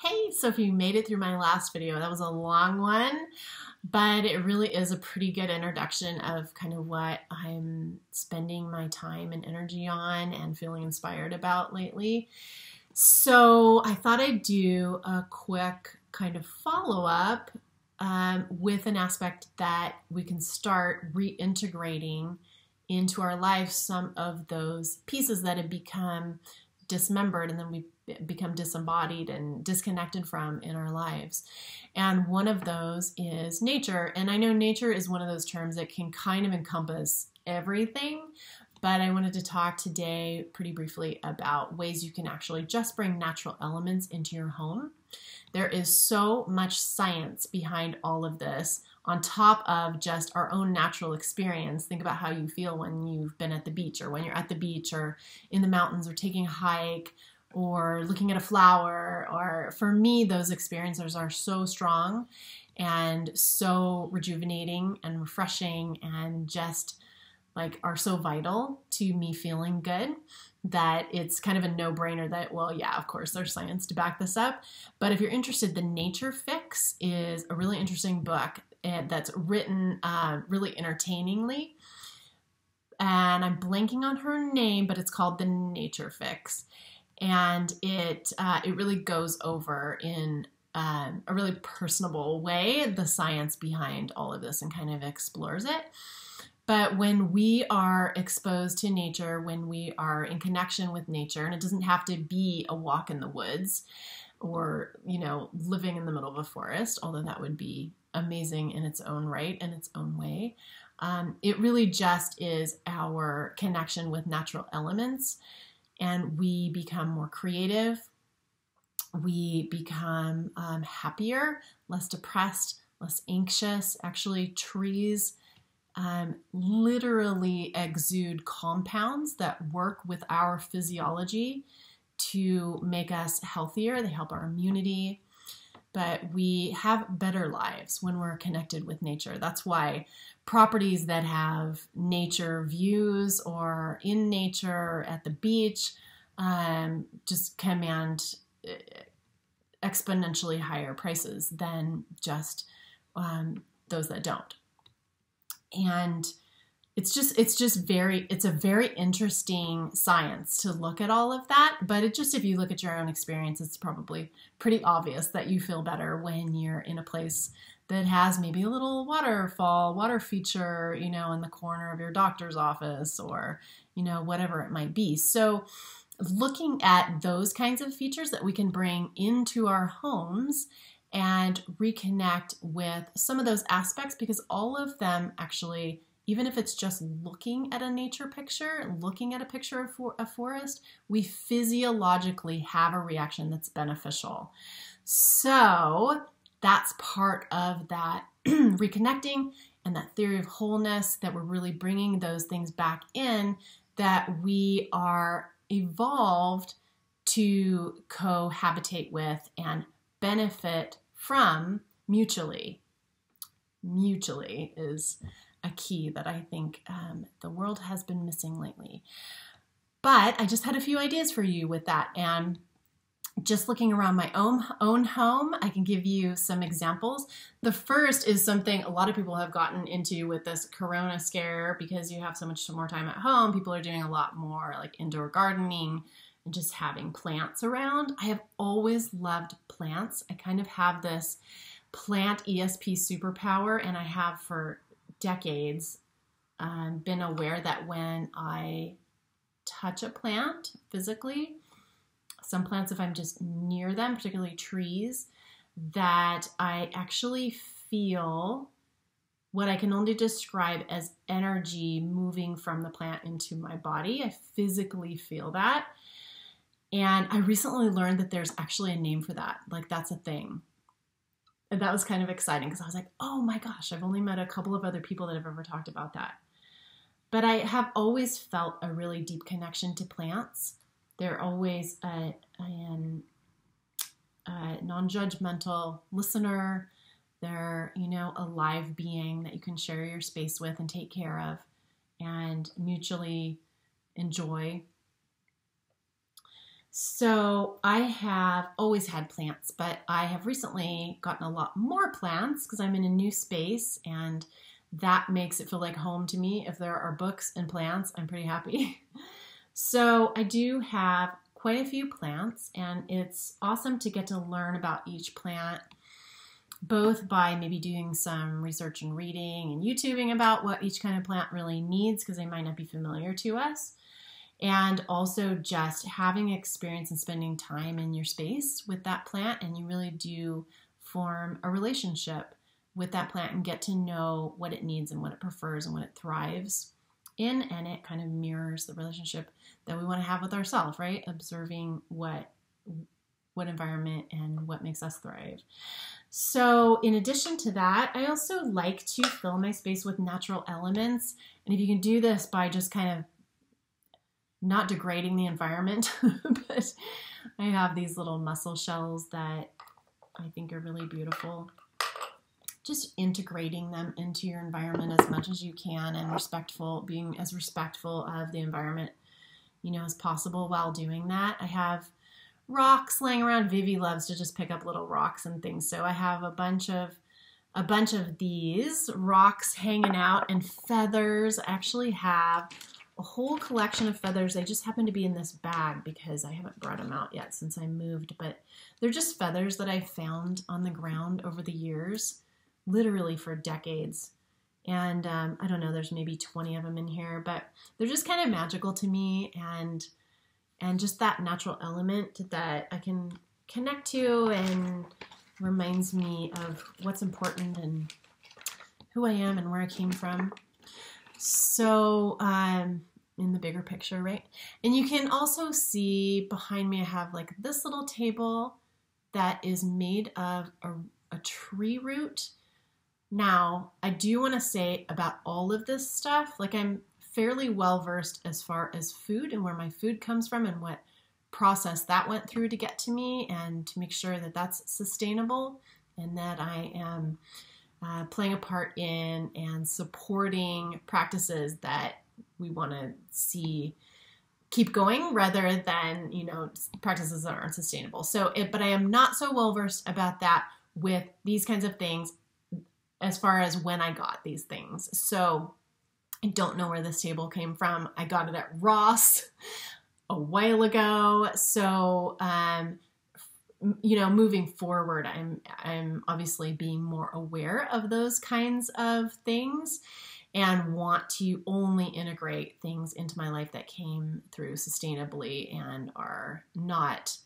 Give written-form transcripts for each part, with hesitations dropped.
Hey, so if you made it through my last video, that was a long one, but it really is a pretty good introduction of kind of what I'm spending my time and energy on and feeling inspired about lately. So I thought I'd do a quick kind of follow-up with an aspect that we can start reintegrating into our life some of those pieces that have become dismembered and then we become disembodied and disconnected from in our lives. And one of those is nature. And I know nature is one of those terms that can kind of encompass everything, but I wanted to talk today pretty briefly about ways you can actually just bring natural elements into your home. There is so much science behind all of this on top of just our own natural experience. Think about how you feel when you've been at the beach or when you're at the beach or in the mountains or taking a hike or looking at a flower. Or for me, those experiences are so strong and so rejuvenating and refreshing and just like are so vital to me feeling good that it's kind of a no-brainer that, well, yeah, of course, there's science to back this up. But if you're interested, The Nature Fix is a really interesting book that's written really entertainingly. And I'm blanking on her name, but it's called The Nature Fix. And it really goes over in a really personable way the science behind all of this and kind of explores it. But when we are exposed to nature, when we are in connection with nature, and it doesn't have to be a walk in the woods or, living in the middle of a forest, although that would be amazing in its own right and its own way. It really just is our connection with natural elements, and we become more creative. We become happier, less depressed, less anxious. Actually, trees literally exude compounds that work with our physiology to make us healthier. They help our immunity, but we have better lives when we're connected with nature. That's why properties that have nature views or in nature at the beach just command exponentially higher prices than just those that don't. And it's a very interesting science to look at all of that. But if you look at your own experience, it's probably pretty obvious that you feel better when you're in a place that has maybe a little water feature, in the corner of your doctor's office or, whatever it might be. So looking at those kinds of features that we can bring into our homes and reconnect with some of those aspects, because all of them actually, even if it's just looking at a nature picture, looking at a picture of a forest, we physiologically have a reaction that's beneficial. So that's part of that reconnecting and that theory of wholeness, that we're really bringing those things back in, that we are evolved to cohabitate with and benefit from mutually. Mutually is a key that I think the world has been missing lately. But I just had a few ideas for you with that. And just looking around my own home, I can give you some examples. The first is something a lot of people have gotten into with this corona scare, because you have so much more time at home. People are doing a lot more like indoor gardening and just having plants around. I have always loved plants. I kind of have this plant ESP superpower, and I have for decades been aware that when I touch a plant physically, some plants, if I'm just near them, particularly trees, that I actually feel what I can only describe as energy moving from the plant into my body. I physically feel that. And I recently learned that there's actually a name for that. Like, that's a thing. And that was kind of exciting because I was like, oh my gosh, I've only met a couple of other people that have ever talked about that. But I have always felt a really deep connection to plants. They're always a non-judgmental listener. They're, a live being that you can share your space with and take care of and mutually enjoy. So I have always had plants, but I have recently gotten a lot more plants because I'm in a new space, and that makes it feel like home to me. If there are books and plants, I'm pretty happy. So I do have quite a few plants, and it's awesome to get to learn about each plant, both by maybe doing some research and reading and YouTubing about what each kind of plant really needs, because they might not be familiar to us, and also just having experience and spending time in your space with that plant, and you really do form a relationship with that plant and get to know what it needs and what it prefers and what it thrives in, and it kind of mirrors the relationship that we want to have with ourselves, right? Observing what environment and what makes us thrive. So in addition to that, I also like to fill my space with natural elements, and if you can do this by just kind of not degrading the environment, but I have these little mussel shells that I think are really beautiful. Just integrating them into your environment as much as you can, and being as respectful of the environment, as possible while doing that. I have rocks laying around. Vivi loves to just pick up little rocks and things. So I have a bunch of these rocks hanging out, and feathers. I actually have a whole collection of feathers. They just happen to be in this bag because I haven't brought them out yet since I moved, but they're just feathers that I found on the ground over the years, literally for decades. And I don't know, there's maybe 20 of them in here, but they're just kind of magical to me, and just that natural element that I can connect to and reminds me of what's important and who I am and where I came from. So in the bigger picture, right? And you can also see behind me, I have like this little table that is made of a tree root. Now, I do want to say about all of this stuff, like I'm fairly well versed as far as food and where my food comes from and what process that went through to get to me, and to make sure that that's sustainable and that I am playing a part in and supporting practices that we want to see keep going rather than, practices that aren't sustainable. So, but I am not so well versed about that with these kinds of things as far as when I got these things. So I don't know where this table came from. I got it at Ross a while ago. So, moving forward, I'm obviously being more aware of those kinds of things and want to only integrate things into my life that came through sustainably and are not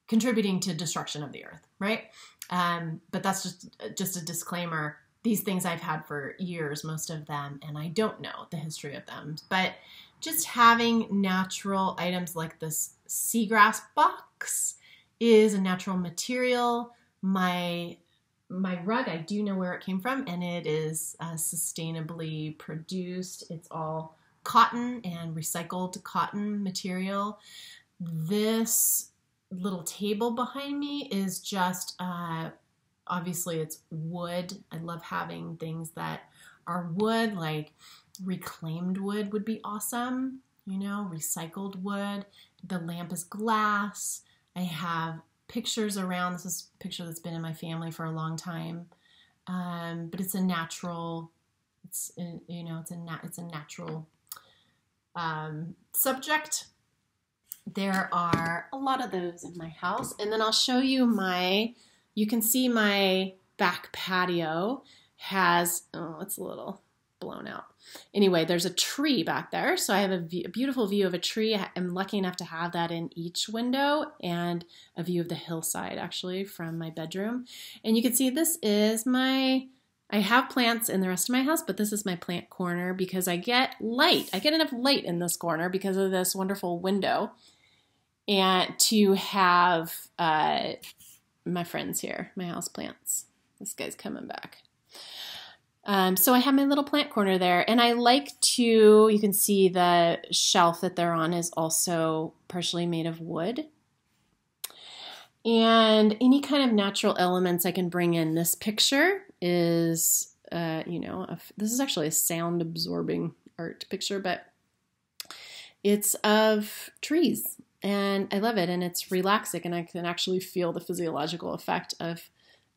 contributing to destruction of the earth, right? But that's just a disclaimer. These things I've had for years, most of them, and I don't know the history of them. But just having natural items like this seagrass box is a natural material. My rug, I do know where it came from, and it is sustainably produced. It's all cotton and recycled cotton material. This little table behind me is just, obviously it's wood. I love having things that are wood, like reclaimed wood would be awesome, recycled wood. The lamp is glass. I have pictures around. This is a picture that's been in my family for a long time. But it's a natural, it's a natural subject. There are a lot of those in my house. And then I'll show you you can see my back patio has, it's a little blown out. Anyway, there's a tree back there. So I have a beautiful view of a tree. I'm lucky enough to have that in each window, and a view of the hillside actually from my bedroom. And you can see this is I have plants in the rest of my house, but this is my plant corner because I get light. I get enough light in this corner because of this wonderful window, and to have my friends here, my house plants. This guy's coming back. So I have my little plant corner there, and I like to, you can see the shelf that they're on is also partially made of wood. And any kind of natural elements I can bring in. This picture is, this is actually a sound absorbing art picture, but it's of trees. And I love it, and it's relaxing, and I can actually feel the physiological effect of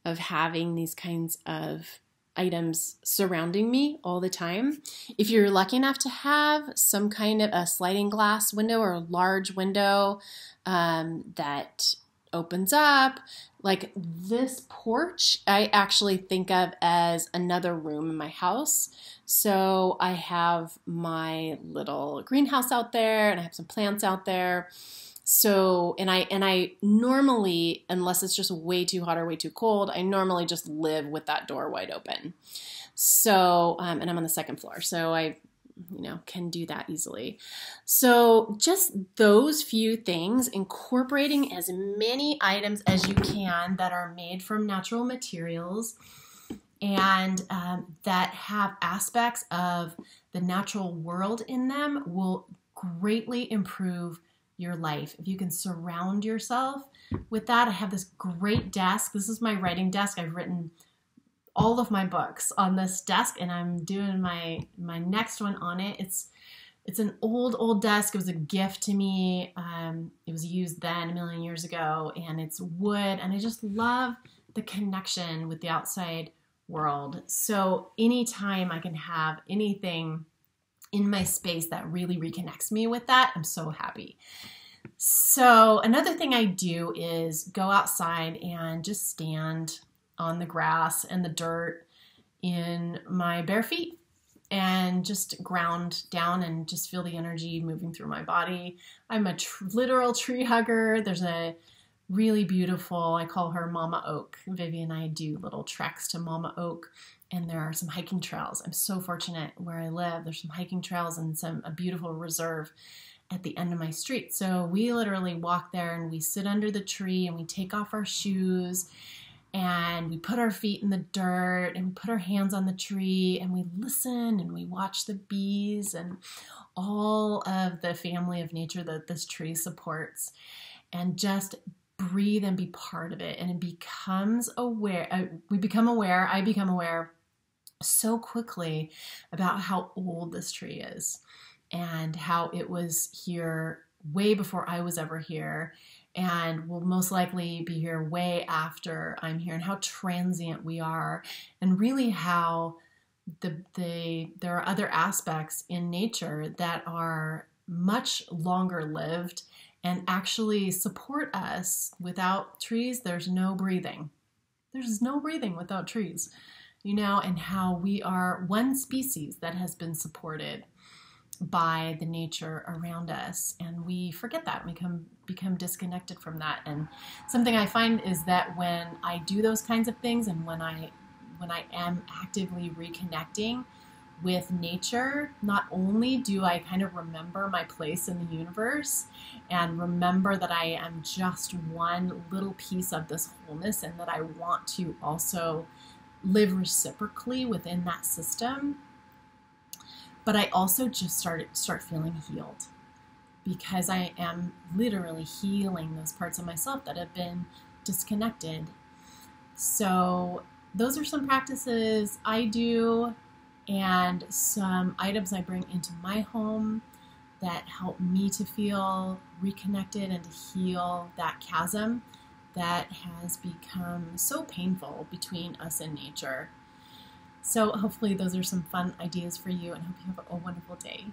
having these kinds of items surrounding me all the time. If you're lucky enough to have some kind of a sliding glass window or a large window that opens up, like this porch, I actually think of as another room in my house. So I have my little greenhouse out there, and I have some plants out there. So, and I normally, unless it's just way too hot or way too cold, I normally just live with that door wide open. So, and I'm on the second floor, so I, can do that easily. So just those few things, incorporating as many items as you can that are made from natural materials and that have aspects of the natural world in them will greatly improve your life. If you can surround yourself with that. I have this great desk. This is my writing desk. I've written all of my books on this desk, and I'm doing my next one on it. It's an old desk. It was a gift to me. It was used then a million years ago, and it's wood, and I just love the connection with the outside world. So anytime I can have anything in my space that really reconnects me with that, I'm so happy. So another thing I do is go outside and just stand on the grass and the dirt in my bare feet and just ground down and just feel the energy moving through my body. I'm a literal tree hugger. There's a really beautiful, I call her Mama Oak. Vivi and I do little treks to Mama Oak, and there are some hiking trails. I'm so fortunate where I live. There's some hiking trails and a beautiful reserve at the end of my street. So we literally walk there and we sit under the tree and we take off our shoes and we put our feet in the dirt and we put our hands on the tree and we listen and we watch the bees and all of the family of nature that this tree supports, and just breathe and be part of it. And it becomes aware, I become aware so quickly about how old this tree is and how it was here way before I was ever here, and will most likely be here way after I'm here, and how transient we are, and really how there are other aspects in nature that are much longer lived and actually support us. Without trees, there's no breathing. There's no breathing without trees, and how we are one species that has been supported by the nature around us, and we forget that. We become disconnected from that. And something I find is that when I do those kinds of things, and when I am actively reconnecting with nature, not only do I kind of remember my place in the universe and remember that I am just one little piece of this wholeness, and that I want to also live reciprocally within that system, but I also just start feeling healed, because I am literally healing those parts of myself that have been disconnected. So those are some practices I do, and some items I bring into my home that help me to feel reconnected and to heal that chasm that has become so painful between us and nature. So hopefully those are some fun ideas for you, and hope you have a wonderful day.